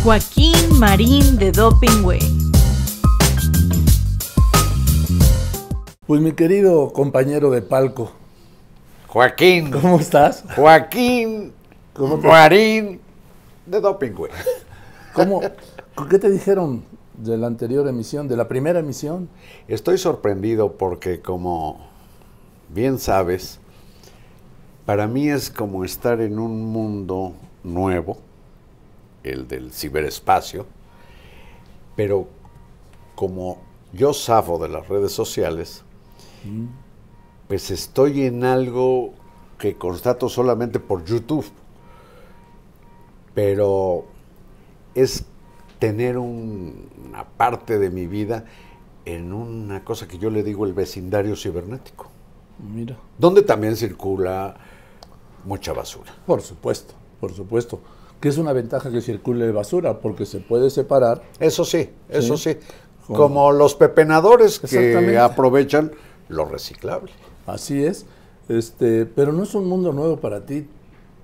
Joaquín Marín de Doping Way. Pues mi querido compañero de palco, Joaquín. ¿cómo estás? Joaquín Marín de Doping Way. ¿Qué te dijeron de la anterior emisión, de la primera emisión? Estoy sorprendido porque, como bien sabes, para mí es como estar en un mundo nuevo, el del ciberespacio, pero como yo zafo de las redes sociales, pues estoy en algo que constato solamente por YouTube, pero es tener una parte de mi vida en una cosa que yo le digo el vecindario cibernético. Mira. Donde también circula mucha basura. Por supuesto, que es una ventaja que circule basura, porque se puede separar. Eso sí. Como los pepenadores que aprovechan lo reciclable. Así es, pero no es un mundo nuevo para ti.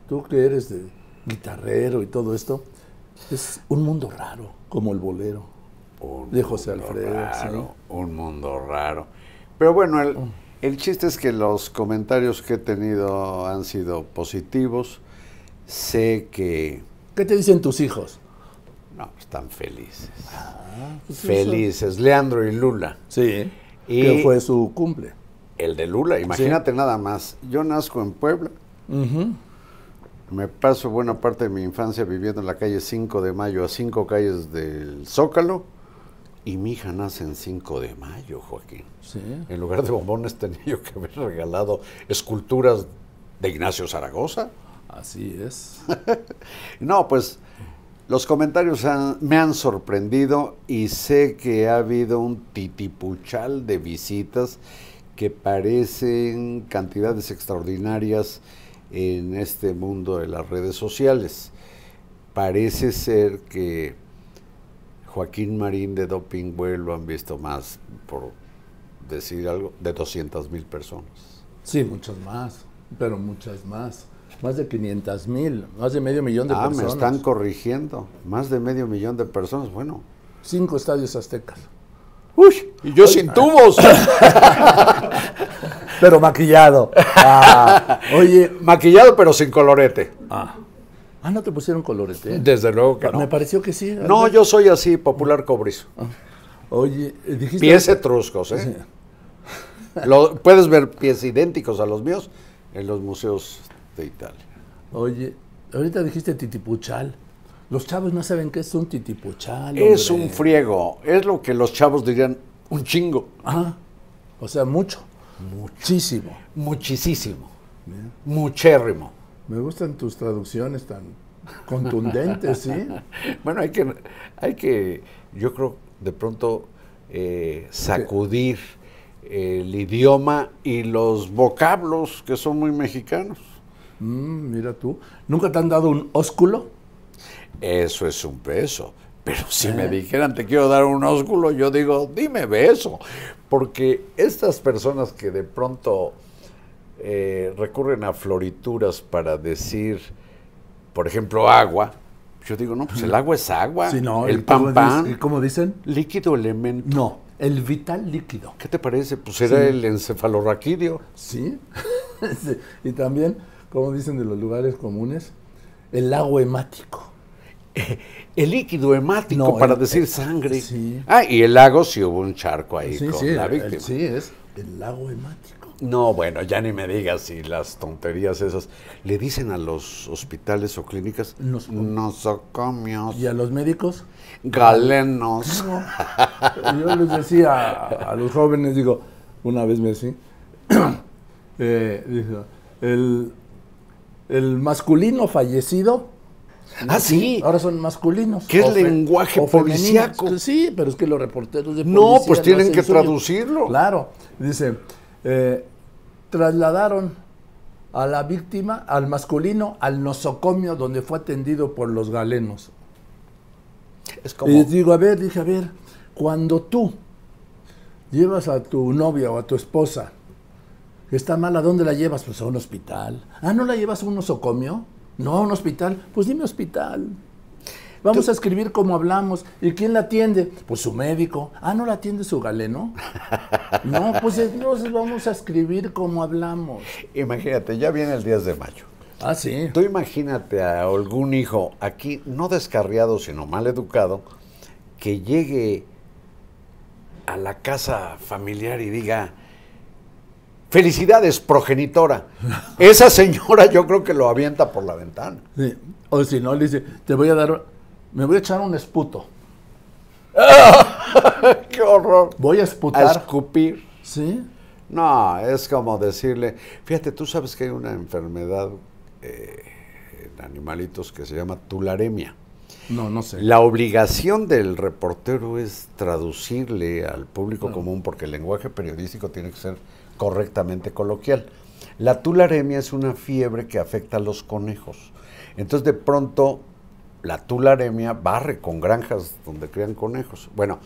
Tú que eres de guitarrero y todo esto, es un mundo raro, como el bolero de José Alfredo. Raro, ¿sí? Un mundo raro. Pero bueno, el chiste es que los comentarios que he tenido han sido positivos. Sé que... ¿Qué te dicen tus hijos? No, están felices. Pues felices. Eso. Leandro y Lula. Sí, y que fue su cumple. El de Lula, imagínate, sí. Nada más. Yo nazco en Puebla. Me paso buena parte de mi infancia viviendo en la calle 5 de Mayo, a 5 calles del Zócalo. Y mi hija nace en 5 de Mayo, Joaquín. Sí. En lugar de bombones tenía yo que haber regalado esculturas de Ignacio Zaragoza. Así es. No, pues los comentarios me han sorprendido y sé que ha habido un titipuchal de visitas que parecen cantidades extraordinarias en este mundo de las redes sociales. Parece ser que Joaquín Marín de Doping Way lo han visto más, por decir algo, de 200,000 personas. Sí, muchas más, pero muchas más. Más de 500,000, más de medio millón de personas. Me están corrigiendo. Más de medio millón de personas, bueno. 5 estadios aztecas. ¡Uy! Y yo sin tubos. Pero maquillado. Oye. Maquillado, pero sin colorete. ¿No te pusieron colorete? Desde luego que no. Me pareció que sí. No, yo soy así, popular cobrizo. Oye, dijiste... Pies etruscos, ¿eh? Sí. Puedes ver pies idénticos a los míos en los museos de Italia. Oye, ahorita dijiste titipuchal. Los chavos no saben qué es un titipuchal. Es un friego. Es lo que los chavos dirían un chingo. O sea, mucho. Muchísimo. Muchísimo. Bien. Muchérrimo. Me gustan tus traducciones tan contundentes, ¿sí? Bueno, hay que, yo creo, de pronto sacudir el idioma y los vocablos que son muy mexicanos. Mira tú. ¿Nunca te han dado un ósculo? Eso es un beso. Pero si me dijeran te quiero dar un ósculo, yo digo, dime beso. Porque estas personas que de pronto recurren a florituras para decir, por ejemplo, agua, yo digo, no, pues el agua es agua. Sí, no, el pan. ¿Cómo dicen? Líquido elemento. No, el vital líquido. ¿Qué te parece? Pues era el encefalorraquídeo. Sí. Sí. Y también, como dicen de los lugares comunes, el agua hemático. El líquido hemático, para decir sangre. Sí. Y el lago, si hubo un charco ahí con la víctima. Sí, es el lago hemático. No, bueno, ya ni me digas si las tonterías esas. Le dicen a los hospitales o clínicas nosocomios. ¿Y a los médicos? Galenos. No. Yo les decía a los jóvenes, digo, una vez me decía, dijo, el masculino fallecido. Sí. Ahora son masculinos. ¿Qué es lenguaje policíaco? Sí, pero es que los reporteros de policía... No, pues tienen que traducirlo. Claro. Dice, trasladaron a la víctima, al masculino, al nosocomio, donde fue atendido por los galenos. Es como... Y digo, dije, a ver, cuando tú llevas a tu novia o a tu esposa que está mal, ¿a dónde la llevas? Pues a un hospital. ¿No la llevas a un nosocomio? No, a un hospital. Pues dime hospital. Vamos a escribir como hablamos. ¿Y quién la atiende? Pues su médico. Ah, ¿no la atiende su galeno? No, pues entonces vamos a escribir como hablamos. Imagínate, ya viene el 10 de mayo. Ah, sí. Tú imagínate a algún hijo aquí, no descarriado, sino mal educado, que llegue a la casa familiar y diga, felicidades, progenitora. Esa señora yo creo que lo avienta por la ventana. Sí. O si no, le dice, me voy a echar un esputo. ¡Qué horror! Voy a A esputar. escupir. Sí. No, es como decirle, fíjate, tú sabes que hay una enfermedad en animalitos que se llama tularemia. No, no sé. La obligación del reportero es traducirle al público Claro. común, porque el lenguaje periodístico tiene que ser correctamente coloquial. La tularemia es una fiebre que afecta a los conejos. Entonces, de pronto, la tularemia barre con granjas donde crían conejos. Bueno,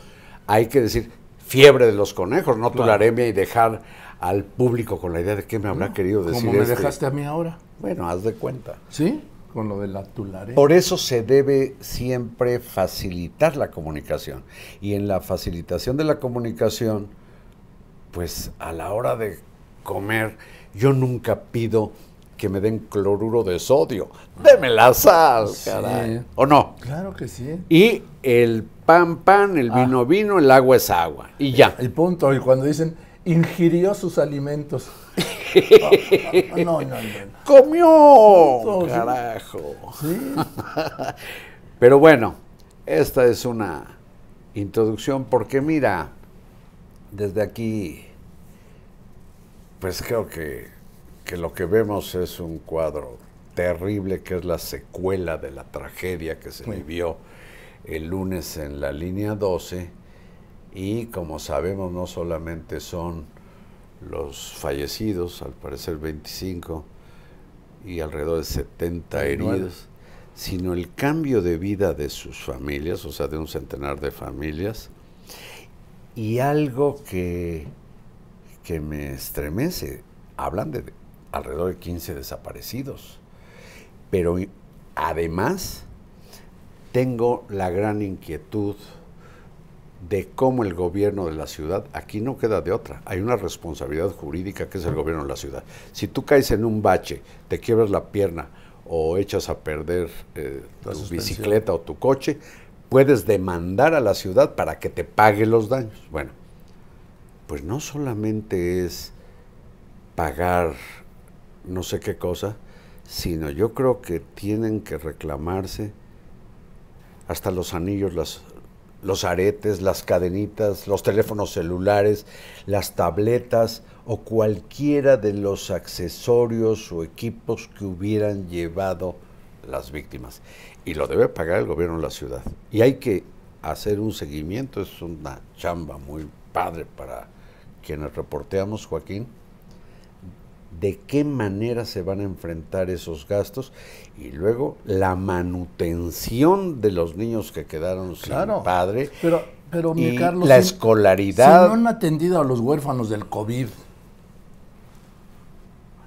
hay que decir fiebre de los conejos, no Claro. tularemia, y dejar al público con la idea de qué me habrá querido decir Como me este. dejaste a mí ahora. Bueno, haz de cuenta. ¿Sí? Con lo de la tularemia. Por eso se debe siempre facilitar la comunicación. Y en la facilitación de la comunicación, pues a la hora de comer, yo nunca pido que me den cloruro de sodio. Deme la sal, Sí. caray. ¿O no? Claro que sí. Y el pan, el vino, vino, el agua es agua. Y ya. El punto, y cuando dicen, ingirió sus alimentos. No, no, no. ¡Comió! No, sí. ¡Carajo! Sí. Pero bueno, esta es una introducción porque mira, desde aquí, pues creo que lo que vemos es un cuadro terrible, que es la secuela de la tragedia que se vivió el lunes en la línea 12, y como sabemos no solamente son los fallecidos, al parecer 25, y alrededor de 70 heridos, sino el cambio de vida de sus familias, o sea, de un centenar de familias, y algo que me estremece. Hablan de alrededor de 15 desaparecidos, pero además tengo la gran inquietud de cómo el gobierno de la ciudad, aquí no queda de otra, hay una responsabilidad jurídica que es el gobierno de la ciudad. Si tú caes en un bache, te quiebras la pierna o echas a perder tu bicicleta o tu coche, puedes demandar a la ciudad para que te pague los daños. Bueno, pues no solamente es pagar no sé qué cosa, sino yo creo que tienen que reclamarse hasta los anillos, los aretes, las cadenitas, los teléfonos celulares, las tabletas o cualquiera de los accesorios o equipos que hubieran llevado las víctimas. Y lo debe pagar el gobierno de la ciudad. Y hay que hacer un seguimiento, es una chamba muy padre para quienes reporteamos, Joaquín, de qué manera se van a enfrentar esos gastos, y luego la manutención de los niños que quedaron sin padre, pero y mi Carlos, la escolaridad. Si no han atendido a los huérfanos del COVID,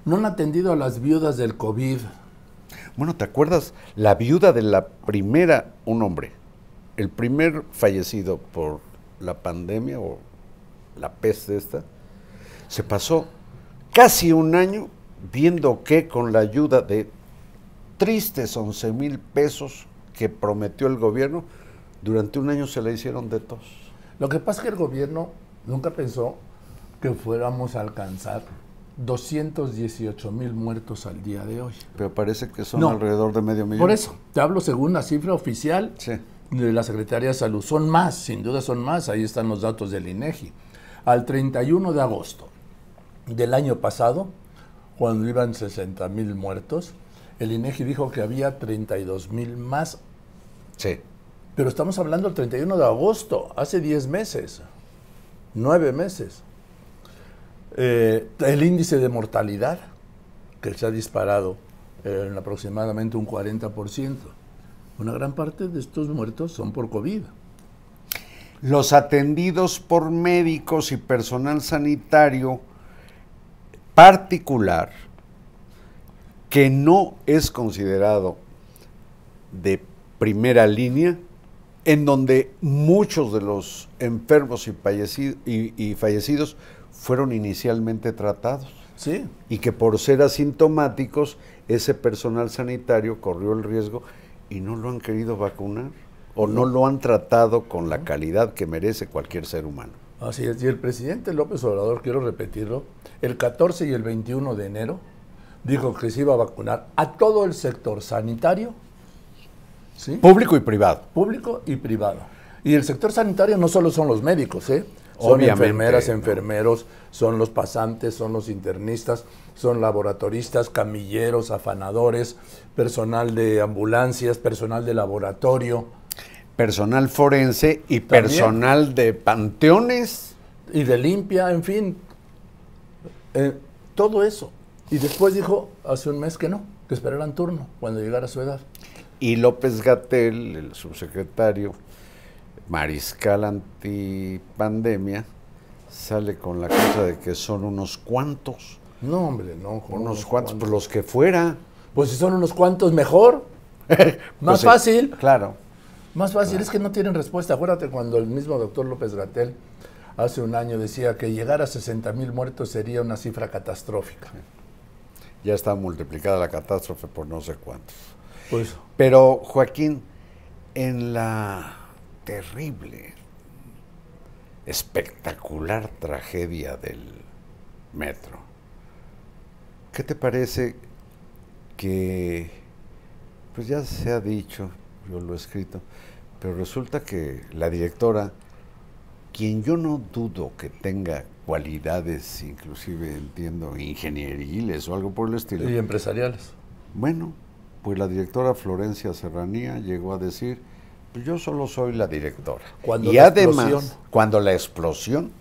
no han atendido a las viudas del COVID. Bueno, ¿te acuerdas? La viuda de la primera, un hombre, el primer fallecido por la pandemia o la peste esta, se pasó casi un año viendo que con la ayuda de tristes 11,000 pesos que prometió el gobierno, durante un año se le hicieron de tos. Lo que pasa es que el gobierno nunca pensó que fuéramos a alcanzar 218,000 muertos al día de hoy. Pero parece que son alrededor de 500,000. Por eso, te hablo según la cifra oficial sí. de la Secretaría de Salud. Son más, sin duda son más, ahí están los datos del INEGI. Al 31 de agosto del año pasado, cuando iban 60,000 muertos, el INEGI dijo que había 32,000 más. Sí. Pero estamos hablando del 31 de agosto, hace 10 meses, 9 meses. El índice de mortalidad, que se ha disparado en aproximadamente un 40%. Una gran parte de estos muertos son por COVID. Los atendidos por médicos y personal sanitario particular, que no es considerado de primera línea, en donde muchos de los enfermos y fallecidos fueron inicialmente tratados. Sí. Y que por ser asintomáticos, ese personal sanitario corrió el riesgo y no lo han querido vacunar o no lo han tratado con la calidad que merece cualquier ser humano. Así es. Y el presidente López Obrador, quiero repetirlo, el 14 y el 21 de enero dijo que se iba a vacunar a todo el sector sanitario, ¿sí? Público y privado. Público y privado. Y el sector sanitario no solo son los médicos, ¿eh? Son Obviamente, enfermeras, ¿no? enfermeros, son los pasantes, son los internistas, son laboratoristas, camilleros, afanadores, personal de ambulancias, personal de laboratorio. Personal forense y También. personal de panteones. Y de limpia, en fin, todo eso. Y después dijo hace un mes que no, que esperaran turno cuando llegara su edad. Y López-Gatell, el subsecretario mariscal antipandemia, sale con la cosa de que son unos cuantos. No, hombre, no. Unos cuantos, pues los que fuera. Pues si son unos cuantos, mejor. Más Pues sí, fácil. Claro. Más fácil, es que no tienen respuesta. Acuérdate cuando el mismo doctor López-Gatell hace un año decía que llegar a 60,000 muertos sería una cifra catastrófica. Ya está multiplicada la catástrofe por no sé cuántos. Pues, Pero, Joaquín, en la terrible, espectacular tragedia del metro, ¿qué te parece que, pues ya se ha dicho, yo lo he escrito, pero resulta que la directora, quien yo no dudo que tenga cualidades, inclusive entiendo, ingenieriles o algo por el estilo. y empresariales. Bueno, pues la directora Florencia Serranía llegó a decir, pues yo solo soy la directora. Cuando Y la además, explosión. cuando la explosión,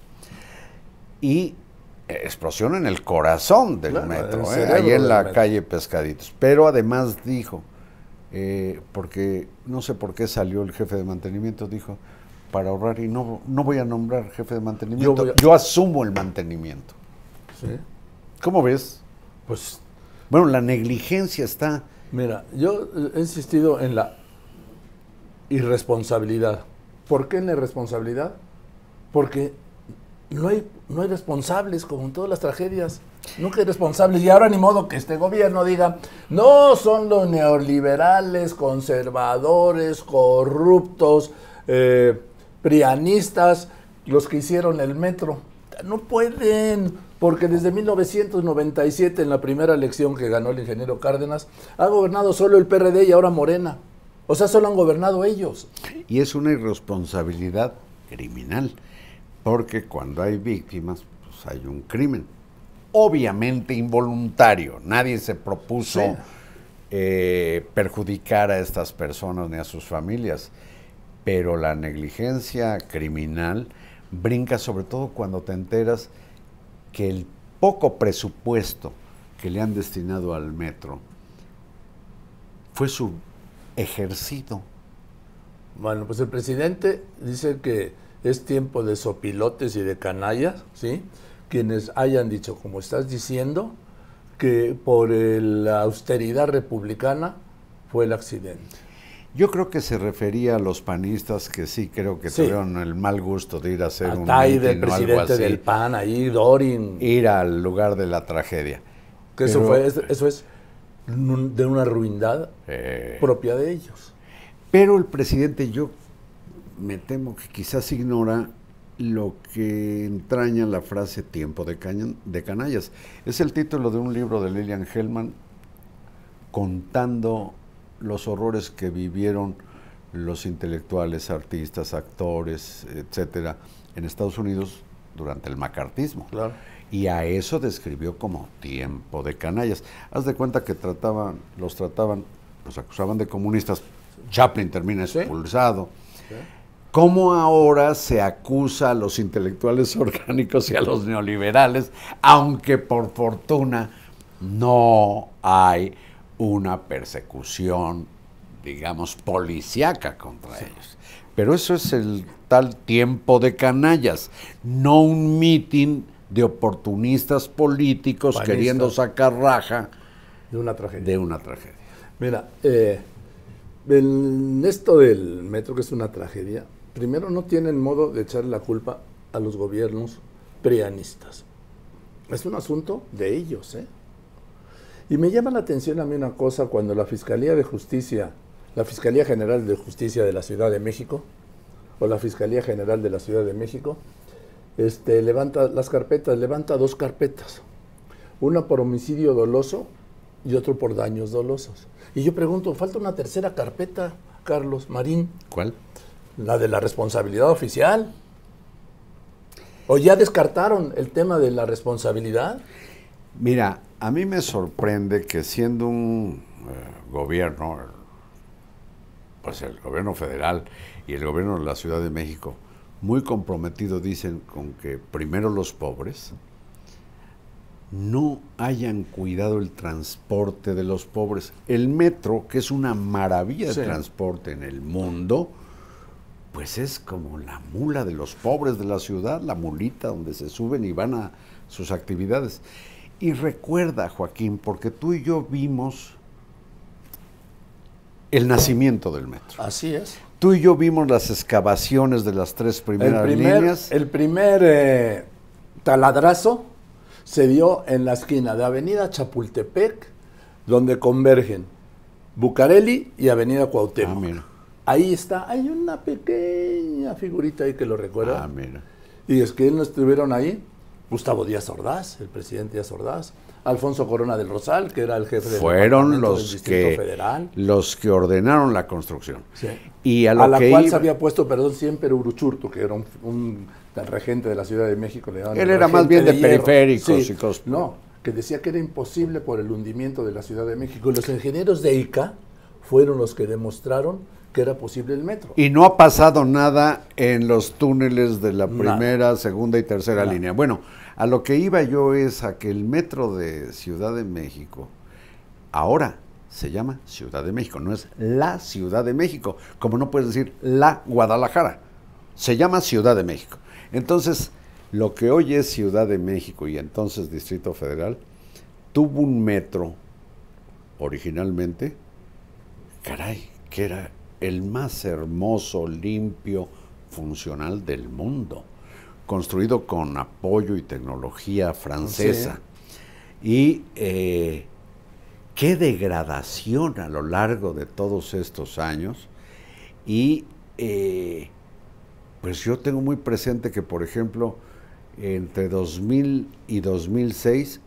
y explosión en el corazón del Claro, en el metro, cerebro ahí en del la metro. calle Pescaditos. Pero además dijo, porque no sé por qué salió el jefe de mantenimiento, dijo, para ahorrar y no voy a nombrar jefe de mantenimiento, yo asumo el mantenimiento. ¿Sí? ¿Cómo ves? Pues, Bueno, la negligencia está... mira, yo he insistido en la irresponsabilidad. ¿Por qué en la irresponsabilidad? Porque no hay responsables, como en todas las tragedias. Nunca hay responsables. Y ahora ni modo que este gobierno diga, no, son los neoliberales, conservadores, corruptos, prianistas, los que hicieron el metro. No pueden, porque desde 1997, en la primera elección que ganó el ingeniero Cárdenas, ha gobernado solo el PRD y ahora Morena. O sea, solo han gobernado ellos. Y es una irresponsabilidad criminal, porque cuando hay víctimas, pues hay un crimen. Obviamente involuntario, nadie se propuso perjudicar a estas personas ni a sus familias, pero la negligencia criminal brinca sobre todo cuando te enteras que el poco presupuesto que le han destinado al metro fue ejercido. Bueno, pues el presidente dice que es tiempo de sopilotes y de canallas, ¿sí? Quienes hayan dicho, como estás diciendo, que por la austeridad republicana fue el accidente. Yo creo que se refería a los panistas que sí creo que Sí. tuvieron el mal gusto de ir a hacer un Ataide, el mitin o algo presidente así, del PAN, ahí, Dorin. ir al lugar de la tragedia. Que eso Pero- es de una ruindad propia de ellos. Pero el presidente, yo me temo que quizás ignora lo que entraña la frase tiempo de canallas. Es el título de un libro de Lillian Hellman contando los horrores que vivieron los intelectuales, artistas, actores, etcétera, en Estados Unidos durante el macartismo. Claro. Y a eso describió como tiempo de canallas. Haz de cuenta que los acusaban de comunistas. Chaplin termina Sí. expulsado. ¿Cómo ahora se acusa a los intelectuales orgánicos y a los neoliberales, aunque por fortuna no hay una persecución, digamos, policíaca contra ellos? Pero eso es el tal tiempo de canallas, no un mitin de oportunistas políticos Panistas. queriendo sacar raja De una tragedia. de una tragedia. Mira, En esto del metro, que es una tragedia, primero no tienen modo de echarle la culpa a los gobiernos prianistas. Es un asunto de ellos, ¿eh? Y me llama la atención a mí una cosa cuando la Fiscalía General de Justicia de la Ciudad de México, o la Fiscalía General de la Ciudad de México, levanta las carpetas, levanta 2 carpetas, una por homicidio doloso y otro por daños dolosos. Y yo pregunto, falta una tercera carpeta, Carlos Marín. ¿Cuál? La de la responsabilidad oficial. ¿O ya descartaron el tema de la responsabilidad? Mira, a mí me sorprende que siendo un gobierno, pues el gobierno federal y el gobierno de la Ciudad de México, muy comprometido, dicen, con que primero los pobres, no hayan cuidado el transporte de los pobres. El metro, que es una maravilla de transporte en el mundo, pues es como la mula de los pobres de la ciudad, la mulita donde se suben y van a sus actividades. Y recuerda, Joaquín, porque tú y yo vimos el nacimiento del metro. Así es. Tú y yo vimos las excavaciones de las 3 primeras líneas. El primer taladrazo se dio en la esquina de Avenida Chapultepec, donde convergen Bucareli y Avenida Cuauhtémoc. Mira. Ahí está, hay una pequeña figurita ahí que lo recuerda. Mira. Y es que no estuvieron ahí Gustavo Díaz Ordaz, el presidente Díaz Ordaz, Alfonso Corona del Rosal, que era el jefe del Distrito Federal. Los que ordenaron la construcción. Sí. Y a la cual se había puesto, siempre Uruchurtu, que era un regente de la Ciudad de México. Él era más bien de periféricos y cosas. No, que decía que era imposible por el hundimiento de la Ciudad de México. Y los ingenieros de ICA fueron los que demostraron que era posible el metro. Y no ha pasado nada en los túneles de la primera, segunda y tercera línea. Bueno, a lo que iba yo es a que el metro de Ciudad de México ahora se llama Ciudad de México, no es la Ciudad de México, como no puedes decir la Guadalajara, se llama Ciudad de México. Entonces, lo que hoy es Ciudad de México y entonces Distrito Federal, tuvo un metro originalmente, caray, que era el más hermoso, limpio, funcional del mundo, construido con apoyo y tecnología francesa. Sí. Y qué degradación a lo largo de todos estos años. Y pues yo tengo muy presente que, por ejemplo, entre 2000 y 2006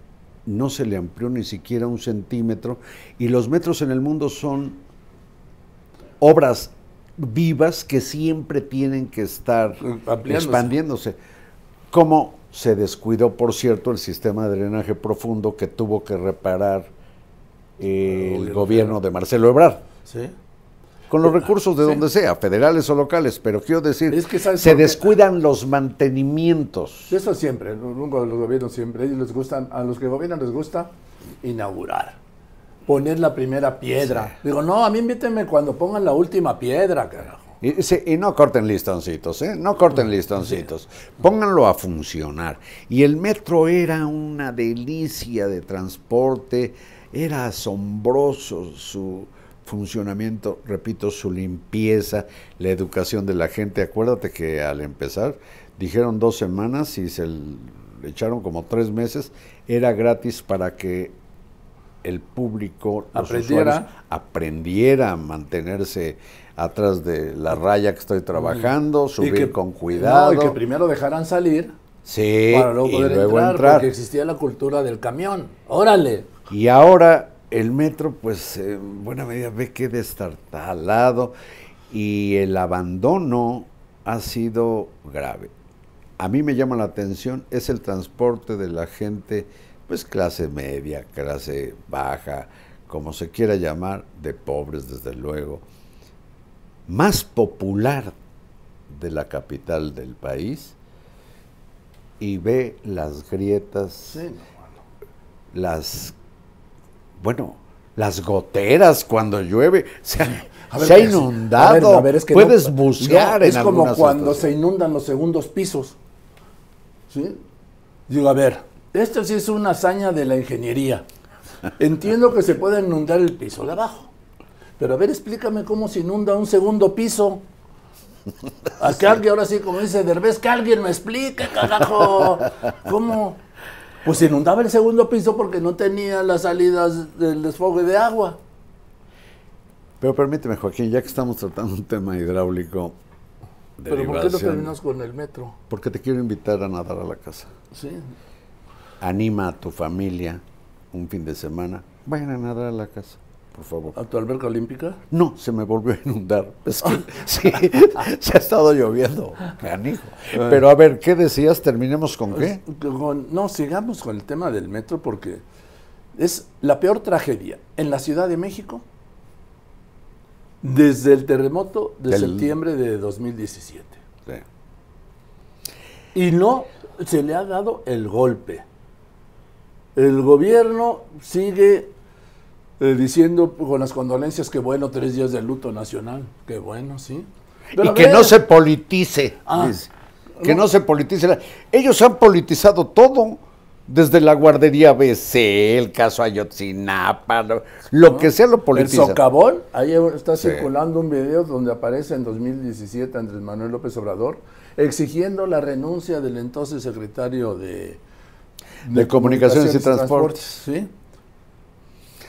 no se le amplió ni siquiera 1 centímetro, y los metros en el mundo son obras vivas que siempre tienen que estar expandiéndose. Como se descuidó, por cierto, el sistema de drenaje profundo que tuvo que reparar el gobierno de Marcelo Ebrard. ¿Sí? Con los recursos de donde sea, federales o locales, pero quiero decir, es que se descuidan los mantenimientos. Eso siempre, los gobiernos siempre, ellos les gustan, a los que gobiernan les gusta inaugurar, poner la primera piedra. Sí. Digo, no, a mí invítenme cuando pongan la última piedra, carajo. Y no corten listoncitos, no corten listoncitos. Sí. Pónganlo a funcionar. Y el metro era una delicia de transporte, era asombroso su funcionamiento, repito, su limpieza, la educación de la gente. Acuérdate que al empezar dijeron 2 semanas y se le echaron como 3 meses. Era gratis para que el público, los usuarios, aprendiera a mantenerse atrás de la raya que estoy trabajando, subir con cuidado. No, y que primero dejaran salir, sí, para luego poder entrar, porque existía la cultura del camión. ¡Órale! Y ahora el metro, pues, en buena medida ve que destartalado, y el abandono ha sido grave. A mí me llama la atención, es el transporte de la gente, pues clase media, clase baja, como se quiera llamar, de pobres desde luego, más popular de la capital del país, y ve las grietas, las goteras cuando llueve, se ha inundado, es que puedes bucear en algunas. Es como cuando se inundan los segundos pisos, ¿sí? Digo, a ver, esto sí es una hazaña de la ingeniería. Entiendo que se puede inundar el piso de abajo, Pero a ver, explícame cómo se inunda un segundo piso. A que alguien, ahora sí, como dice Derbez, que alguien me explique, carajo. ¿Cómo? Pues se inundaba el segundo piso porque no tenía las salidas del desfogue de agua. Pero permíteme, Joaquín, ya que estamos tratando un tema hidráulico, ¿Pero por qué no derivación, terminas con el metro? porque te quiero invitar a nadar a la casa. Sí. Anima a tu familia un fin de semana. Vayan a nadar a la casa, por favor. ¿A tu alberca olímpica? No, se me volvió a inundar. Es que, sí, se ha estado lloviendo, canijo. Pero a ver, ¿qué decías? ¿Terminemos con qué? No, sigamos con el tema del metro porque es la peor tragedia en la Ciudad de México desde el terremoto de septiembre de 2017. Sí. Y no se le ha dado el golpe. El gobierno sigue diciendo con las condolencias que bueno, 3 días de luto nacional. Qué bueno, sí. Pero Y a que ver, no se politice. Dice. Que no. no se politice. Ellos han politizado todo. Desde la guardería BC, el caso Ayotzinapa, lo que sea lo El politizan. socavón, ahí está Sí. circulando un video donde aparece en 2017 Andrés Manuel López Obrador exigiendo la renuncia del entonces secretario de Comunicaciones y Transportes. ¿Sí?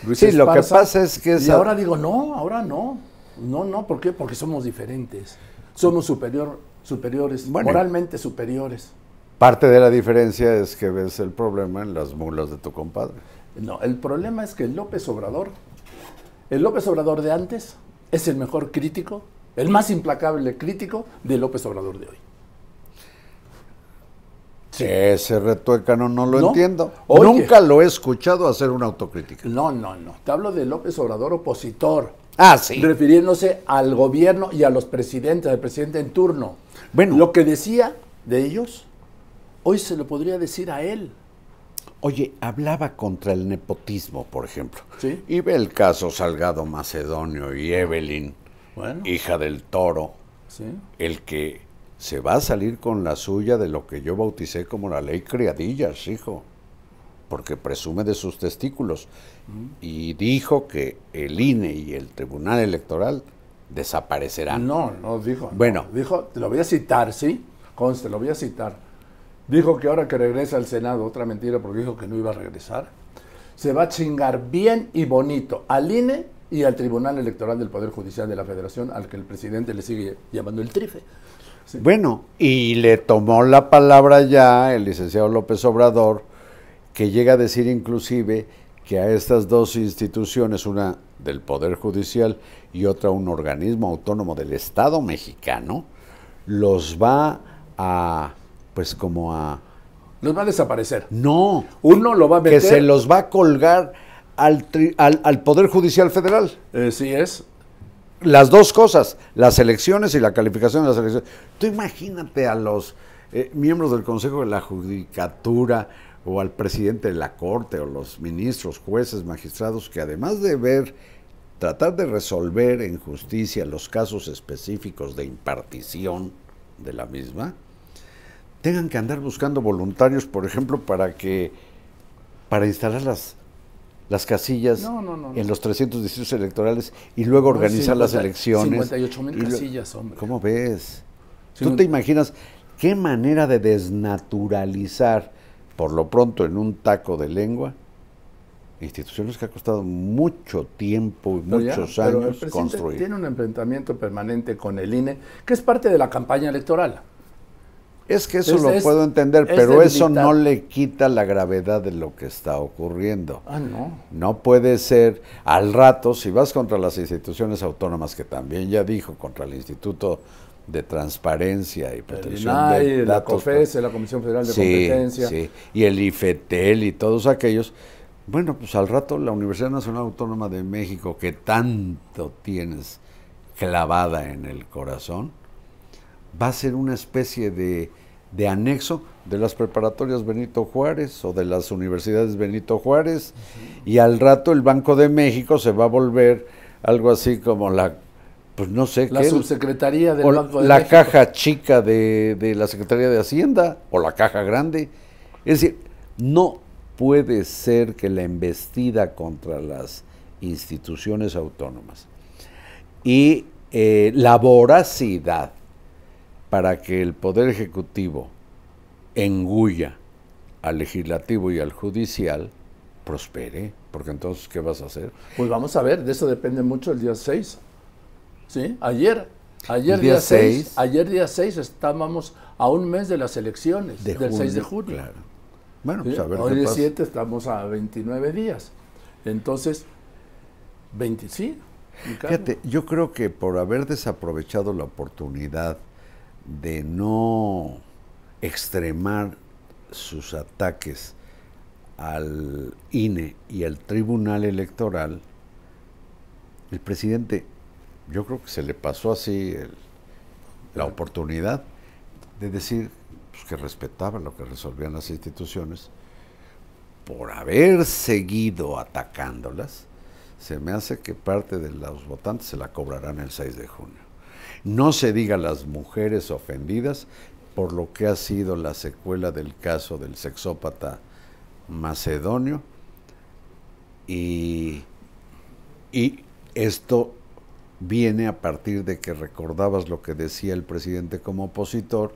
Luis Sí, lo que Esparza. pasa es que Y ahora digo, no, ahora no. No, ¿por qué? Porque somos diferentes. Somos superiores, Bueno. moralmente superiores. parte de la diferencia es que ves el problema en las mulas de tu compadre. No, el problema es que el López Obrador de antes es el mejor crítico, el más implacable crítico del López Obrador de hoy. Sí. Ese retuécano no lo ¿No? entiendo. Oye. Nunca lo he escuchado hacer una autocrítica. No. Te hablo de López Obrador opositor. Ah, sí. Refiriéndose al gobierno y a los presidentes, al presidente en turno. Bueno. Lo que decía de ellos, hoy se lo podría decir a él. Oye, hablaba contra el nepotismo, por ejemplo. Sí. Y ve el caso Salgado Macedonio y Evelyn, Bueno. hija del Toro, Sí. el que se va a salir con la suya de lo que yo bauticé como la ley criadillas, hijo, porque presume de sus testículos. Y dijo que el INE y el Tribunal Electoral desaparecerán. No, dijo. Bueno. No, dijo, te lo voy a citar, ¿sí? Conste, lo voy a citar. Dijo que ahora que regresa al Senado, otra mentira porque dijo que no iba a regresar, se va a chingar bien y bonito al INE y al Tribunal Electoral del Poder Judicial de la Federación, al que el presidente le sigue llamando el trife. Sí. Bueno, y le tomó la palabra ya el licenciado López Obrador, que llega a decir inclusive que a estas dos instituciones, una del Poder Judicial y otra un organismo autónomo del Estado mexicano, los va a, pues como a... Los va a desaparecer. No, Uno lo va a meter. que se los va a colgar al Poder Judicial Federal. Sí es. Las dos cosas, las elecciones y la calificación de las elecciones. Tú imagínate a los miembros del Consejo de la Judicatura o al presidente de la Corte o los ministros, jueces, magistrados, que además de tratar de resolver en justicia los casos específicos de impartición de la misma, tengan que andar buscando voluntarios, por ejemplo, para instalar las casillas No. en los 300 distritos electorales y luego organizar las elecciones. 58,000 casillas, hombre. ¿Cómo ves? Sí, ¿Tú te imaginas qué manera de desnaturalizar, por lo pronto en un taco de lengua, instituciones que ha costado mucho tiempo y Pero muchos pero el años presidente construir? tiene un enfrentamiento permanente con el INE, que es parte de la campaña electoral. Es que eso lo Es puedo entender, es pero eso debilitar. no le quita la gravedad de lo que está ocurriendo. No. No puede ser al rato, si vas contra las instituciones autónomas, que también ya dijo, contra el Instituto de Transparencia y El Protección INAI, de la Datos. COFESE, la Comisión Federal de Sí, Competencia. sí, y el IFETEL y todos aquellos. Bueno, pues al rato la Universidad Nacional Autónoma de México, que tanto tienes clavada en el corazón, va a ser una especie de anexo de las preparatorias Benito Juárez o de las universidades Benito Juárez, y al rato el Banco de México se va a volver algo así como pues no sé La qué, subsecretaría del o Banco de la México. caja chica de la Secretaría de Hacienda o la caja grande. Es decir, no puede ser que la embestida contra las instituciones autónomas y la voracidad para que el Poder Ejecutivo engulla al Legislativo y al Judicial, prospere, porque entonces, ¿qué vas a hacer? Pues vamos a ver, de eso depende mucho el día 6. ¿Sí? Ayer El día 6, ayer día 6 estábamos a un mes de las elecciones, del junio, 6 de junio. Claro. Bueno, ¿Sí? pues a ver Hoy qué de pasa. 7 estamos a 29 días. Entonces, 20, sí. Ricardo. Fíjate, yo creo que por haber desaprovechado la oportunidad de no extremar sus ataques al INE y al Tribunal Electoral, el presidente, yo creo que se le pasó así la oportunidad de decir pues, que respetaba lo que resolvían las instituciones. Por haber seguido atacándolas, se me hace que parte de los votantes se la cobrarán el 6 de junio. No se diga las mujeres ofendidas por lo que ha sido la secuela del caso del sexópata macedonio, y esto viene a partir de que recordabas lo que decía el presidente como opositor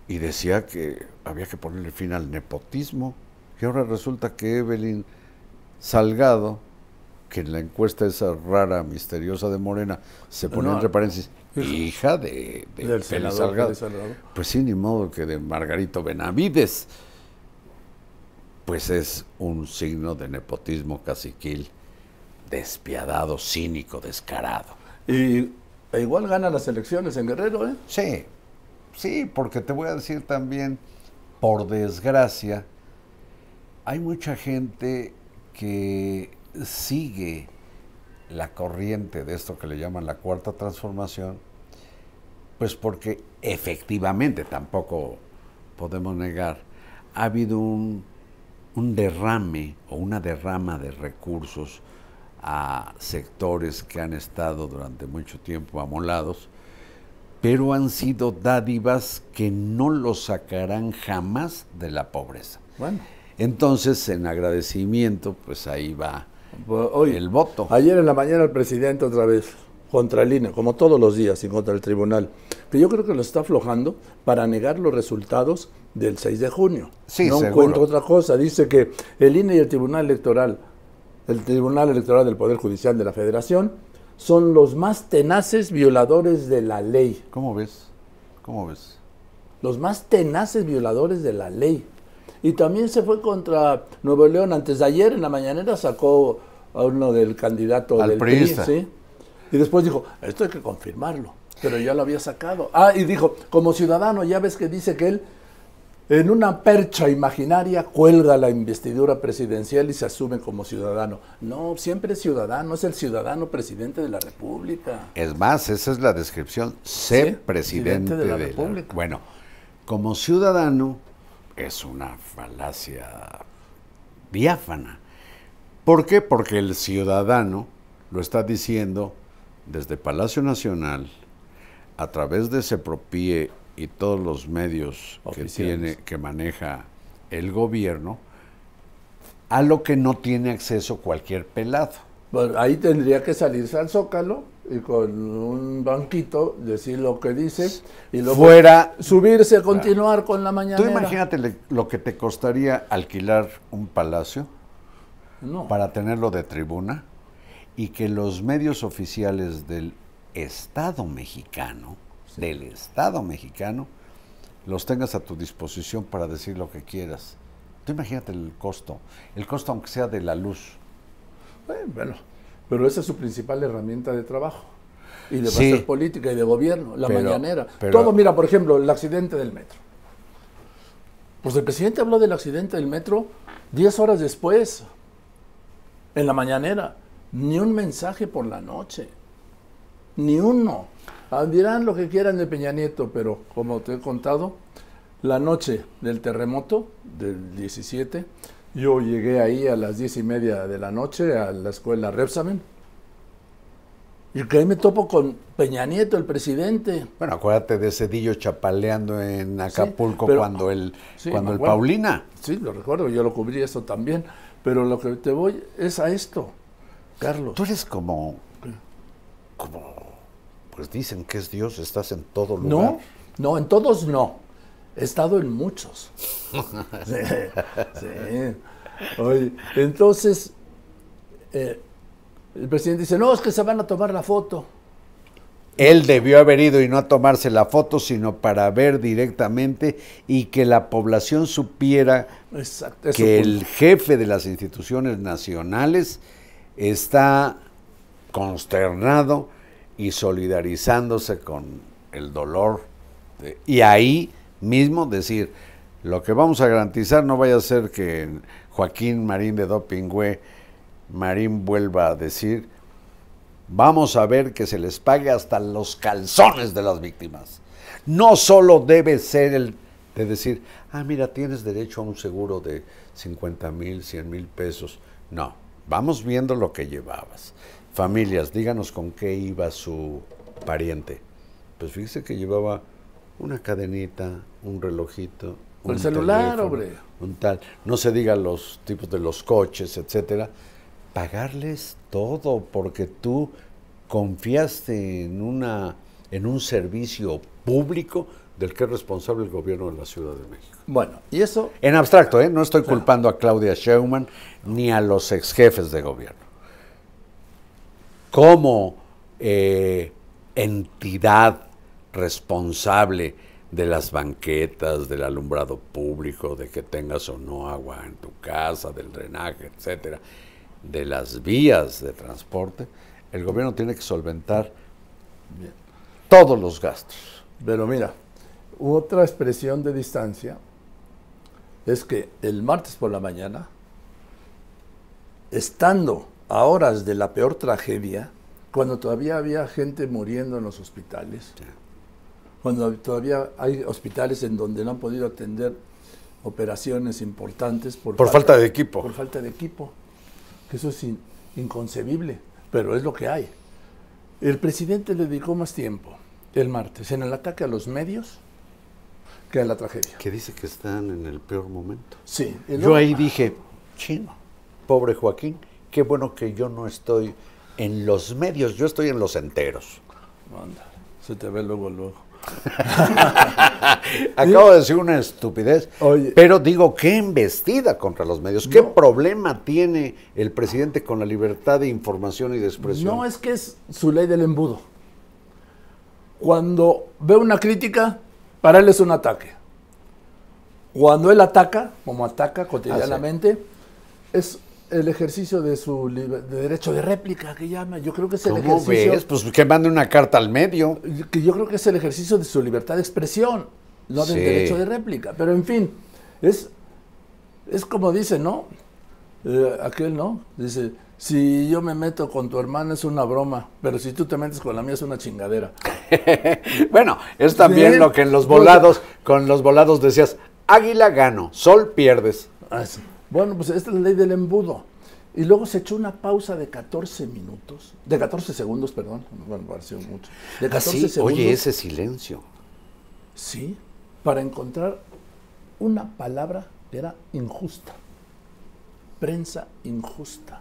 y decía que había que ponerle fin al nepotismo, y ahora resulta que Evelyn Salgado, que en la encuesta esa rara, misteriosa de Morena, se pone entre paréntesis, hija de del Félix senador Salgado. Félix Salgado. Pues sí, ni modo que de Margarito Benavides. Pues es un signo de nepotismo caciquil, despiadado, cínico, descarado. E igual gana las elecciones en Guerrero, ¿eh? Sí, porque te voy a decir también, por desgracia, hay mucha gente que sigue la corriente de esto que le llaman la cuarta transformación, pues porque efectivamente, tampoco podemos negar, ha habido un derrame o una derrama de recursos a sectores que han estado durante mucho tiempo amolados, pero han sido dádivas que no los sacarán jamás de la pobreza. Bueno. Entonces, en agradecimiento, pues ahí va Oye, el voto. Ayer en la mañana el presidente otra vez contra el INE, como todos los días, y contra el tribunal, que yo creo que lo está aflojando para negar los resultados del 6 de junio. Sí, no seguro. encuentro otra cosa. Dice que el INE y el Tribunal Electoral del Poder Judicial de la Federación, son los más tenaces violadores de la ley. ¿Cómo ves? ¿Cómo ves? Los más tenaces violadores de la ley. Y también se fue contra Nuevo León. Antes de ayer, en la mañanera, sacó a uno del candidato Al del priista. PRI, ¿sí? Y después dijo, esto hay que confirmarlo. Pero ya lo había sacado. Y dijo, como ciudadano, ya ves que dice que él, en una percha imaginaria, cuelga la investidura presidencial y se asume como ciudadano. No, siempre es ciudadano, es el ciudadano presidente de la República. Es más, esa es la descripción. Sé Sí, presidente de la República. Bueno, como ciudadano es una falacia diáfana. ¿Por qué? Porque el ciudadano lo está diciendo desde Palacio Nacional, a través de Sepropie y todos los medios que maneja el gobierno, a lo que no tiene acceso cualquier pelado. Bueno, ahí tendría que salirse al Zócalo y con un banquito decir lo que dice y luego subirse a continuar con la mañanera. Tú imagínate lo que te costaría alquilar un palacio para tenerlo de tribuna y que los medios oficiales del Estado mexicano, los tengas a tu disposición para decir lo que quieras. Tú imagínate el costo aunque sea de la luz. Bueno, pero esa es su principal herramienta de trabajo y de hacer política y de gobierno, la mañanera. Todo, mira, por ejemplo, el accidente del metro. Pues el presidente habló del accidente del metro 10 horas después, en la mañanera. Ni un mensaje por la noche, ni uno. Dirán lo que quieran de Peña Nieto, pero como te he contado, la noche del terremoto del 17, yo llegué ahí a las 10:30 de la noche a la escuela Repsamen, y que ahí me topo con Peña Nieto, el presidente. Bueno, acuérdate de Cedillo chapaleando en Acapulco cuando el Paulina. Sí, lo recuerdo, yo lo cubrí eso también, pero lo que te voy es a esto, Carlos. Tú eres como Pues dicen que es Dios, estás en todo lugar. No, no, en todos no. He estado en muchos. Sí, sí. Oye, entonces, el presidente dice, no, es que se van a tomar la foto. Él debió haber ido y no a tomarse la foto, sino para ver directamente y que la población supiera Exacto, eso que fue. el jefe de las instituciones nacionales está consternado y solidarizándose con el dolor. Y ahí mismo decir, lo que vamos a garantizar no vaya a ser que Joaquín Marín de Dopingüe Marín vuelva a decir, vamos a ver que se les pague hasta los calzones de las víctimas. No solo debe ser el de decir, mira, tienes derecho a un seguro de 50,000, 100,000 pesos. No, vamos viendo lo que llevabas. Familias, díganos con qué iba su pariente. Pues fíjese que llevaba una cadenita, un relojito, un celular, teléfono, hombre. un tal. No se diga los tipos de los coches, etcétera. Pagarles todo porque tú confiaste en un servicio público del que es responsable el gobierno de la Ciudad de México. Bueno, y eso... En abstracto, no estoy culpando a Claudia Sheinbaum ni a los ex jefes de gobierno. Como entidad responsable de las banquetas, del alumbrado público, de que tengas o no agua en tu casa, del drenaje, etcétera, de las vías de transporte, el gobierno tiene que solventar todos los gastos. Pero mira, otra expresión de distancia es que el martes por la mañana, estando a horas de la peor tragedia, cuando todavía había gente muriendo en los hospitales, Sí. cuando todavía hay hospitales en donde no han podido atender operaciones importantes Por falta de equipo. Por falta de equipo. Que eso es inconcebible, pero es lo que hay. El presidente le dedicó más tiempo el martes en el ataque a los medios que a la tragedia. Que dice que están en el peor momento. Sí. Yo ahí dije, chino, pobre Joaquín, qué bueno que yo no estoy en los medios, yo estoy en los enteros. Anda, se te ve luego. Acabo de decir una estupidez, Oye. pero digo, qué embestida contra los medios. ¿Qué No. problema tiene el presidente con la libertad de información y de expresión? No, es que es su ley del embudo. Cuando ve una crítica, para él es un ataque. Cuando él ataca, como ataca cotidianamente, es el ejercicio de su de derecho de réplica, que llama. Yo creo que es el ¿Cómo ejercicio... ves? Pues que mande una carta al medio. Que yo creo que es el ejercicio de su libertad de expresión, no del Sí. derecho de réplica. Pero en fin, es como dice, ¿no? Aquel, ¿no? Dice, si yo me meto con tu hermana es una broma, pero si tú te metes con la mía es una chingadera. Bueno, es también Bien. lo que en los volados, con los volados decías, águila gano, sol pierdes. Bueno, pues esta es la ley del embudo. Y luego se echó una pausa de 14 minutos, de 14 segundos, perdón, bueno, pareció mucho. De 14 segundos. Oye, ese silencio. Sí, para encontrar una palabra que era injusta. Prensa injusta.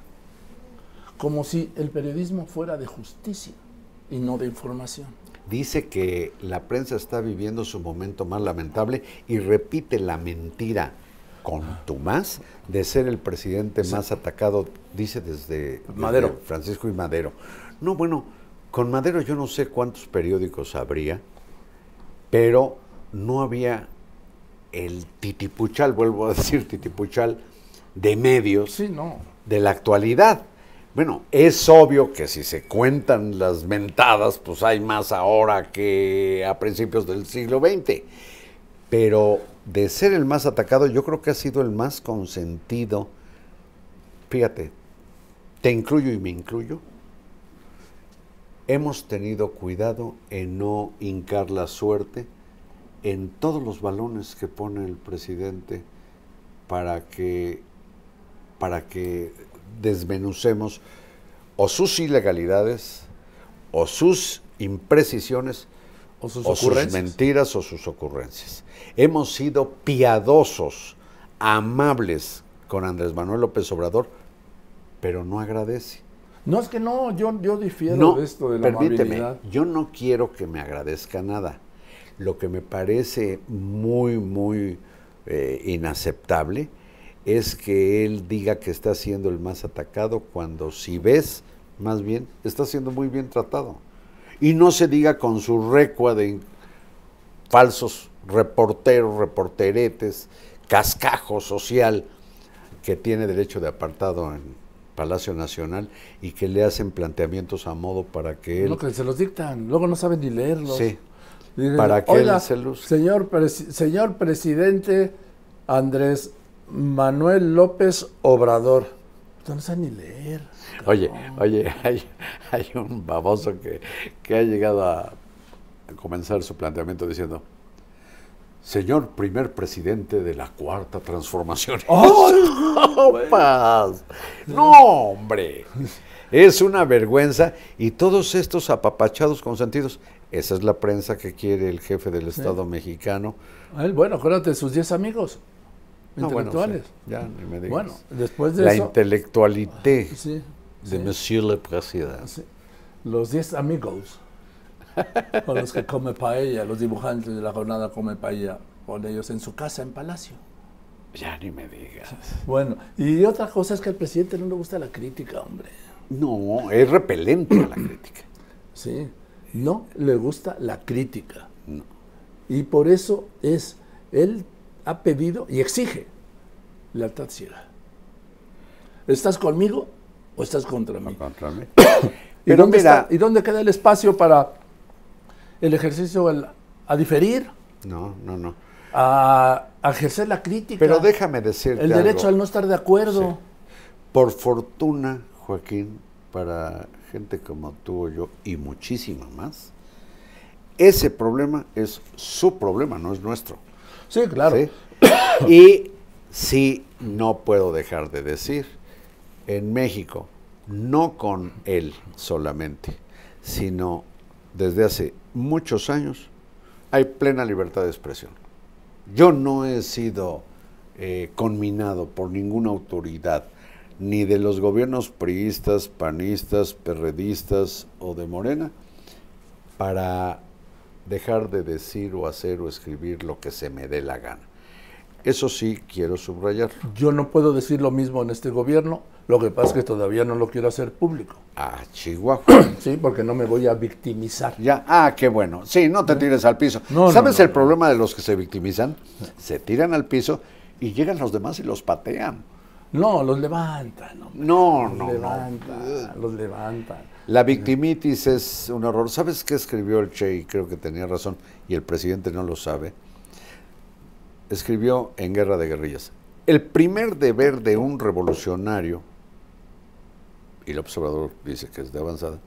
Como si el periodismo fuera de justicia y no de información. Dice que la prensa está viviendo su momento más lamentable y repite la mentira contumaz de ser el presidente más atacado, dice desde Madero. Francisco y Madero. No, bueno, con Madero yo no sé cuántos periódicos habría, pero no había el titipuchal, vuelvo a decir titipuchal, de medios Sí, no. de la actualidad. Bueno, es obvio que si se cuentan las mentadas, pues hay más ahora que a principios del siglo XX. Pero de ser el más atacado, yo creo que ha sido el más consentido. Fíjate, te incluyo y me incluyo. Hemos tenido cuidado en no hincar la suerte en todos los balones que pone el presidente para que desmenucemos o sus ilegalidades, o sus imprecisiones, O sus o sus ocurrencias. mentiras, o sus ocurrencias. Hemos sido piadosos, amables con Andrés Manuel López Obrador, pero no agradece. No, es que no, yo difiero No, de esto de la permíteme, amabilidad. yo no quiero que me agradezca nada. Lo que me parece muy, muy inaceptable es que él diga que está siendo el más atacado cuando, si ves, más bien, está siendo muy bien tratado. Y no se diga con su recua de falsos reporteros, reporteretes, cascajo social que tiene derecho de apartado en Palacio Nacional y que le hacen planteamientos a modo para que él... No, que se los dictan, luego no saben ni leerlos. Sí, Dicen, para que oiga, él se luzca. señor presidente Andrés Manuel López Obrador. No saben ni leer. Oye, hay un baboso que ha llegado a comenzar su planteamiento diciendo: señor primer presidente de la Cuarta Transformación. ¡Sopas! ¡No, hombre! Es una vergüenza. Y todos estos apapachados consentidos, esa es la prensa que quiere el jefe del Estado mexicano. Bueno, acuérdate de sus 10 amigos intelectuales. Bueno, sí, ya ni me digas. Bueno, después de la eso... intelectualité Sí, de Monsieur le Président. sí. Los 10 amigos con los que come paella, los dibujantes de la jornada come paella con ellos en su casa en Palacio. Ya ni me digas. Bueno, y otra cosa es que al presidente no le gusta la crítica, hombre. No, es repelente a la crítica. Sí, no le gusta la crítica. No. Y por eso él ha pedido y exige lealtad ciega. ¿Estás conmigo o estás contra mí? Contra mí. ¿Y Pero dónde mira, ¿y dónde queda el espacio para el ejercicio a diferir, no. a ejercer la crítica? Pero déjame decirte el derecho algo. al no estar de acuerdo. Sí. Por fortuna, Joaquín, para gente como tú o yo y muchísima más, ese problema es su problema, no es nuestro. Sí, claro. ¿Sí? Y sí, no puedo dejar de decir, en México, no con él solamente, sino desde hace muchos años, hay plena libertad de expresión. Yo no he sido conminado por ninguna autoridad, ni de los gobiernos priistas, panistas, perredistas o de Morena, para dejar de decir o hacer o escribir lo que se me dé la gana. Eso sí quiero subrayarlo. Yo no puedo decir lo mismo en este gobierno, lo que pasa es que todavía no lo quiero hacer público. Ah, Chihuahua. Sí, porque no me voy a victimizar. Ya, qué bueno. Sí, no te tires al piso. No, ¿Sabes no, el problema de los que se victimizan? Se tiran al piso y llegan los demás y los patean. No, los levantan. Hombre. No. Los levantan. La victimitis es un horror. ¿Sabes qué escribió el Che? Y creo que tenía razón, y el presidente no lo sabe. Escribió en Guerra de Guerrillas: el primer deber de un revolucionario, y el observador dice que es de avanzada,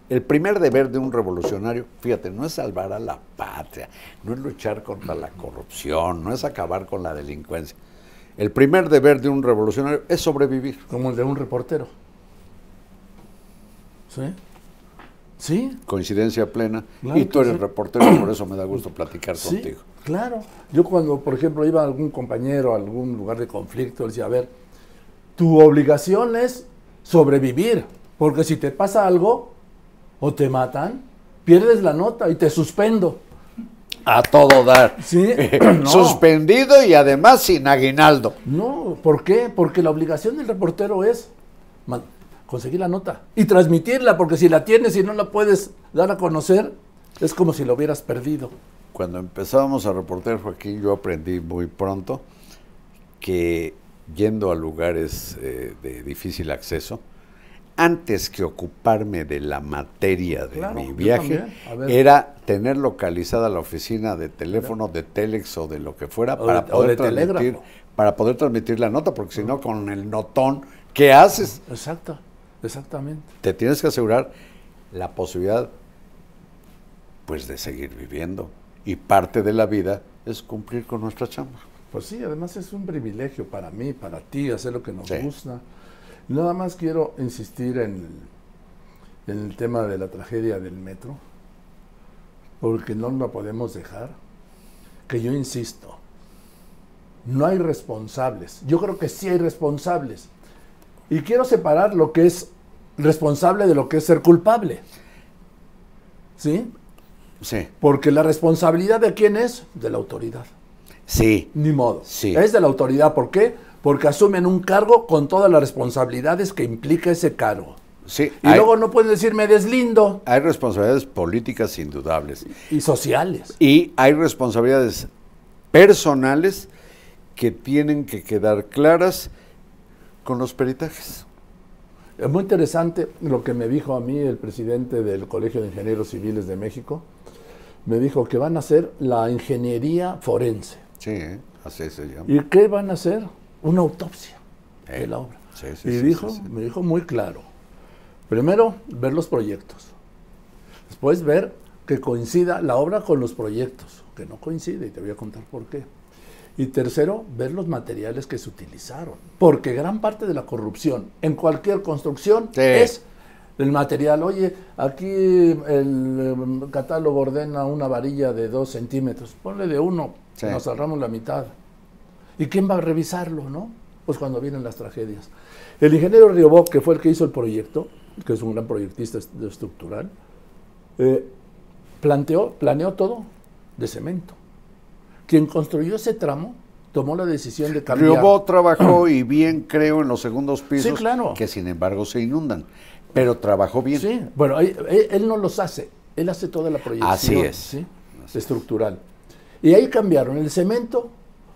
el primer deber de un revolucionario, fíjate, no es salvar a la patria, no es luchar contra la corrupción, no es acabar con la delincuencia. El primer deber de un revolucionario es sobrevivir. Como el de un reportero. ¿Sí? ¿Sí? Coincidencia plena. Claro Y tú que eres sí. reportero, por eso me da gusto platicar Sí, contigo. claro. Yo cuando, por ejemplo, iba a algún compañero a algún lugar de conflicto, decía, a ver, tu obligación es sobrevivir, porque si te pasa algo o te matan, pierdes la nota y te suspendo. A todo dar. Sí, no. Suspendido y además sin aguinaldo. No, ¿por qué? Porque la obligación del reportero es conseguir la nota y transmitirla, porque si la tienes y no la puedes dar a conocer, es como si la hubieras perdido. Cuando empezábamos a reportear, Joaquín, yo aprendí muy pronto que yendo a lugares de difícil acceso, antes que ocuparme de la materia de Claro, mi yo viaje, también. A ver. era tener localizada la oficina de teléfono, de Telex o de lo que fuera O para de poder transmitir, telégrafo. para poder transmitir la nota, porque si no, con el notón, ¿qué haces? Exacto, exactamente. Te tienes que asegurar la posibilidad, pues, de seguir viviendo. Y parte de la vida es cumplir con nuestra chamba. Pues sí, además es un privilegio para mí, para ti, hacer lo que nos Sí. gusta. Nada más quiero insistir en el tema de la tragedia del metro, porque no lo podemos dejar, que yo insisto, no hay responsables. Yo creo que sí hay responsables. Y quiero separar lo que es responsable de lo que es ser culpable. ¿Sí? Sí. Porque la responsabilidad de quién es, de la autoridad. Sí. Ni modo. Sí. Es de la autoridad. ¿Por qué? Porque asumen un cargo con todas las responsabilidades que implica ese cargo. Sí. Y luego no pueden decir me deslindo. Hay responsabilidades políticas indudables. Y sociales. Y hay responsabilidades personales que tienen que quedar claras con los peritajes. Es muy interesante lo que me dijo a mí el presidente del Colegio de Ingenieros Civiles de México. Me dijo que van a hacer la ingeniería forense. Sí, así se llama. ¿Y qué van a hacer? Una autopsia de la obra. Sí, sí, Y sí, dijo, sí, sí. me dijo muy claro. Primero, ver los proyectos. Después, ver que coincida la obra con los proyectos. Que no coincide, y te voy a contar por qué. Y tercero, ver los materiales que se utilizaron. Porque gran parte de la corrupción en cualquier construcción es el material. Oye, aquí el catálogo ordena una varilla de 2 centímetros. Ponle de 1, nos ahorramos la mitad. ¿Y quién va a revisarlo, no? Pues cuando vienen las tragedias. El ingeniero Riobó, que fue el que hizo el proyecto, que es un gran proyectista estructural, planeó todo de cemento. Quien construyó ese tramo tomó la decisión de cambiar. Riobó trabajó y bien, creo, en los segundos pisos, sí, claro, que sin embargo se inundan. Pero trabajó bien. Sí, bueno, él no los hace, él hace toda la proyección. Así es. ¿Sí? Así estructural. Y ahí cambiaron el cemento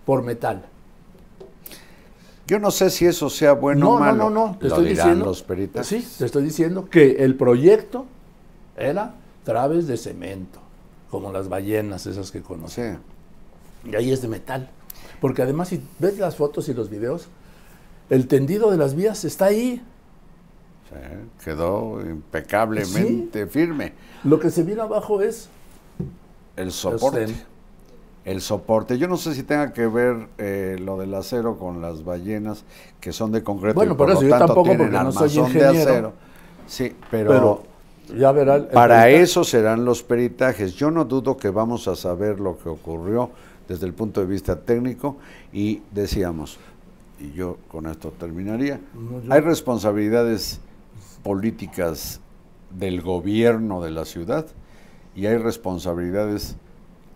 por metal. Yo no sé si eso sea bueno o malo. No, te lo estoy dirán diciendo, los peritas. Sí, te estoy diciendo que el proyecto era traves de cemento, como las ballenas esas que conocen. Sí. Y ahí es de metal. Porque además, si ves las fotos y los videos, el tendido de las vías está ahí. Sí, quedó impecablemente firme. Lo que se viene abajo es el soporte. El soporte. Yo no sé si tenga que ver lo del acero con las ballenas, que son de concreto. Bueno, y por eso lo yo tanto tampoco, tienen porque no soy armazón de ingeniero. acero. Sí, pero ya verá. Para eso serán los peritajes. Yo no dudo que vamos a saber lo que ocurrió desde el punto de vista técnico y decíamos, y yo con esto terminaría, hay responsabilidades políticas del gobierno de la ciudad y hay responsabilidades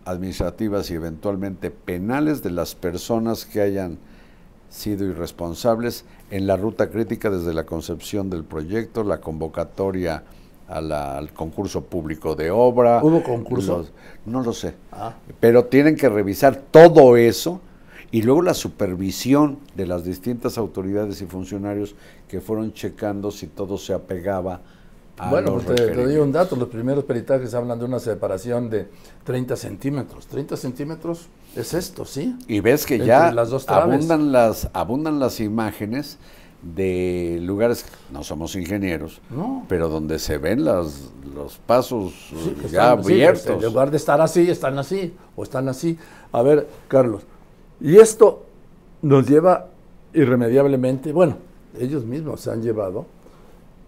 administrativas y eventualmente penales de las personas que hayan sido irresponsables en la ruta crítica desde la concepción del proyecto, la convocatoria al concurso público de obra. ¿Hubo concurso? No lo sé. Pero tienen que revisar todo eso y luego la supervisión de las distintas autoridades y funcionarios que fueron checando si todo se apegaba a bueno, los pues te requerimientos. doy un dato. Los primeros peritajes hablan de una separación de 30 centímetros. 30 centímetros es esto, ¿sí? Y ves que entre ya las dos traves. abundan las imágenes de lugares, no somos ingenieros, No. pero donde se ven los pasos Sí, que ya están, sí, abiertos. en lugar de estar así, están así, o están así. A ver, Carlos, y esto nos lleva irremediablemente, bueno, ellos mismos se han llevado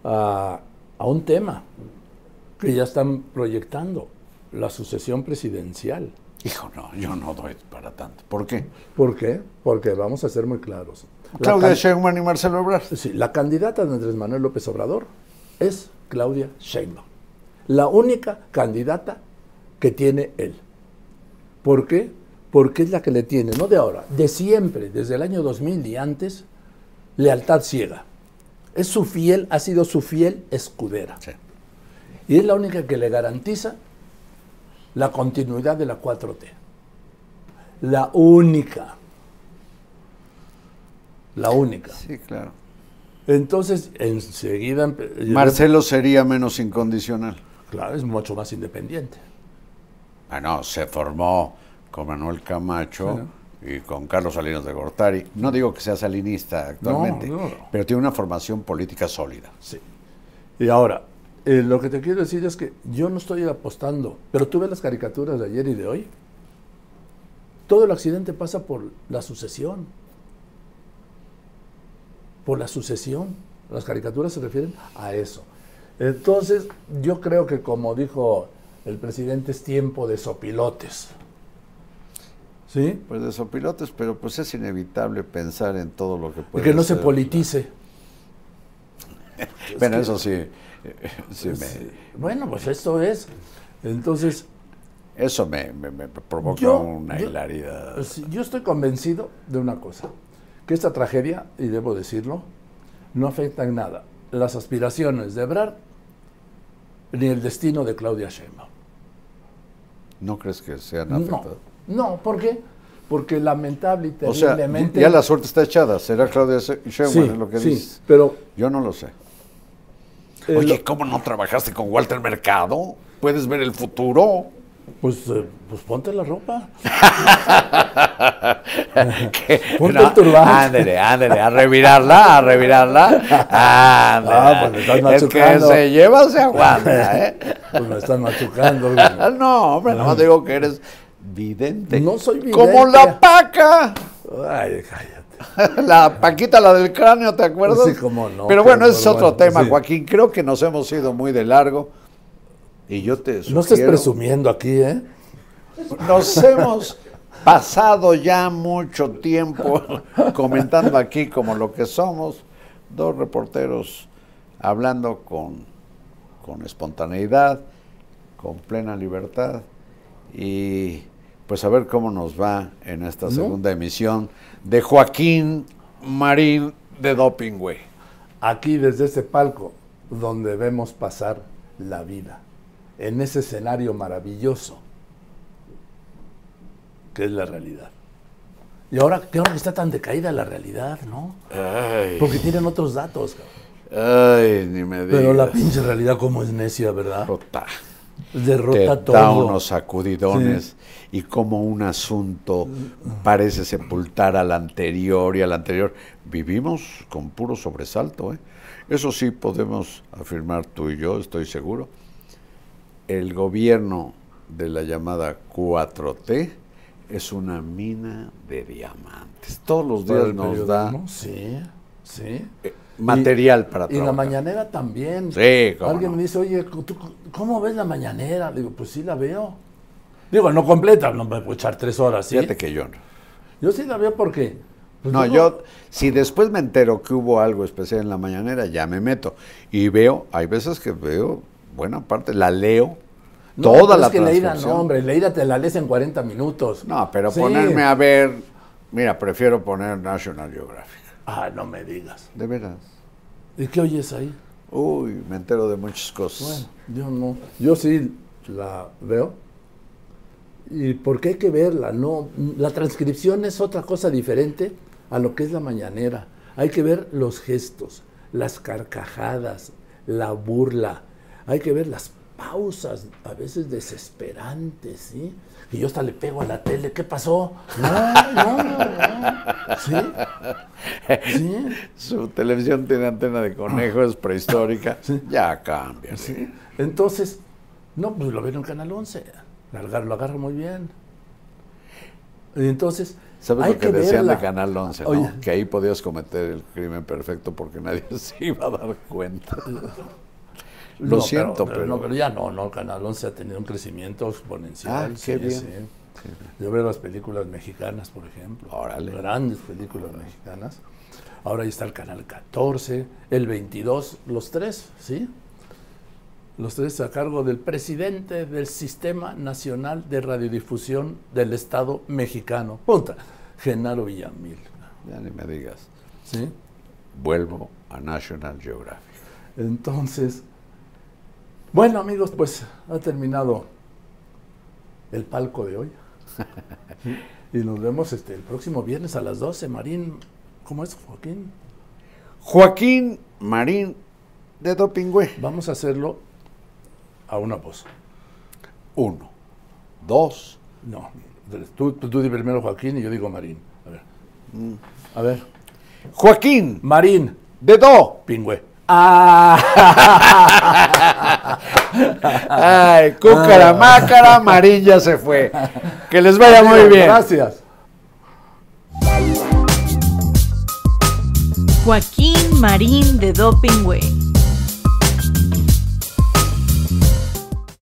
a un tema que ya están proyectando, la sucesión presidencial. Hijo, no, yo no doy para tanto. ¿Por qué? ¿Por qué? Porque vamos a ser muy claros. Claudia Sheinbaum y Marcelo Ebrard. Sí, la candidata de Andrés Manuel López Obrador es Claudia Sheinbaum. La única candidata que tiene él. ¿Por qué? Porque es la que le tiene, no de ahora, de siempre, desde el año 2000 y antes, lealtad ciega. Es su fiel, ha sido su fiel escudera. Sí. Y es la única que le garantiza la continuidad de la 4T. La única. La única. Sí, claro. Entonces, enseguida... Marcelo sería menos incondicional. Claro, es mucho más independiente. No, se formó con Manuel Camacho y con Carlos Salinas de Gortari. No digo que sea salinista actualmente, No. pero tiene una formación política sólida. Sí. Y ahora, lo que te quiero decir es que yo no estoy apostando, pero tú ves las caricaturas de ayer y de hoy. Todo el accidente pasa por la sucesión. Por la sucesión. Las caricaturas se refieren a eso. Entonces, yo creo que como dijo el presidente, es tiempo de sopilotes. ¿Sí? Pues de sopilotes, pero pues es inevitable pensar en todo lo que puede Y que no se ser. politice. Bueno, que- eso sí, Bueno, pues esto es. Entonces, eso me provoca una hilaridad. sí, yo estoy convencido de una cosa, que esta tragedia, y debo decirlo, no afecta en nada las aspiraciones de Ebrard ni el destino de Claudia Sheinbaum. ¿No crees que sean No, afectados? no, ¿por qué? Porque lamentable y O sea, terriblemente... ya la suerte está echada. ¿Será Claudia Sheinbaum sí, es lo que sí, dices? pero... Yo no lo sé. eh, Oye, lo- ¿cómo no trabajaste con Walter Mercado? ¿Puedes ver el futuro? pues ponte la ropa. ¿Qué? Ponte el turbante. Ándale, a revirarla. Ándale. Pues me estás el que machucando. se lleva se aguanta, ¿eh? Pues me están machucando. No, hombre, nomás digo que eres vidente. No soy vidente. ¡Como la Paca! Ay, cállate. La Paquita, la del cráneo, ¿te acuerdas? Sí, cómo no. Pero bueno, ese es bueno, otro tema, sí. Joaquín. Creo que nos hemos ido muy de largo. Y yo te No estés sugiero- presumiendo aquí, ¿eh? Nos hemos pasado ya mucho tiempo comentando aquí como lo que somos, dos reporteros hablando con espontaneidad, con plena libertad y pues a ver cómo nos va en esta segunda emisión de Joaquín Marín de Doping Way. Aquí desde este palco donde vemos pasar la vida, en ese escenario maravilloso que es la realidad. Y ahora que está tan decaída la realidad, ¿no? Ay, Porque tienen otros datos, cabrón. ay, ni me digas. Pero la pinche realidad como es necia, ¿verdad? Puta. Derrota Te todo. da unos sacudidones y como un asunto parece sepultar al anterior y al anterior. Vivimos con puro sobresalto, ¿eh? Eso sí podemos afirmar tú y yo, estoy seguro. El gobierno de la llamada 4T es una mina de diamantes. Todos los Para días el nos da periodismo, sí, sí. material para Y trabajar. la mañanera también. Sí, cómo Alguien no. me dice, oye, ¿tú cómo ves la mañanera? Digo, pues sí la veo. Digo, no completa, no me puedo echar 3 horas, ¿sí? Fíjate que yo no. Yo sí la veo porque... pues, No, digo, yo, si después me entero que hubo algo especial en la mañanera, ya me meto. Y veo, hay veces que veo, buena parte, la leo, no, toda pero la es que Leida, transcripción. no, hombre, Leida te la lees en 40 minutos. No, pero Sí. ponerme a ver, mira, prefiero poner National Geographic. Ah, no me digas. De veras. ¿Y qué oyes ahí? Uy, me entero de muchas cosas. Bueno, yo no. Yo sí la veo. Y porque hay que verla, ¿no? La transcripción es otra cosa diferente a lo que es la mañanera. Hay que ver los gestos, las carcajadas, la burla. Hay que ver las pausas, a veces desesperantes, ¿sí? Y yo hasta le pego a la tele, ¿qué pasó? No. ¿Sí? ¿Sí? Su televisión tiene antena de conejo, es prehistórica. Ya cambia. ¿Sí? Entonces, no, pues lo ven en Canal 11. Lo agarra muy bien. Y entonces, ¿Sabes hay lo que decían verla. de Canal 11? ¿no? Oye. Que ahí podías cometer el crimen perfecto porque nadie se iba a dar cuenta. Lo No, siento, pero... No, pero ya no, Canal 11 ha tenido un crecimiento exponencial. Ah, qué bien. Sí. Yo veo las películas mexicanas, por ejemplo. Órale. Grandes películas mexicanas. Ahora ahí está el Canal 14, el 22, los tres, ¿sí? Los tres a cargo del presidente del Sistema Nacional de Radiodifusión del Estado mexicano. Punta. Genaro Villamil. Ya ni me digas. ¿Sí? Vuelvo a National Geographic. Entonces, bueno amigos, pues ha terminado el palco de hoy. Y nos vemos el próximo viernes a las 12. Marín, ¿cómo es, Joaquín? Joaquín Marín de Dopingüe. Vamos a hacerlo a una voz. 1, 2. No, tú di primero Joaquín y yo digo Marín. A ver. Joaquín Marín de Pingüe. Ay, cúcara, mácara, Marín ya se fue. Que les vaya muy bien. Gracias. Joaquín Marín de Doping Way.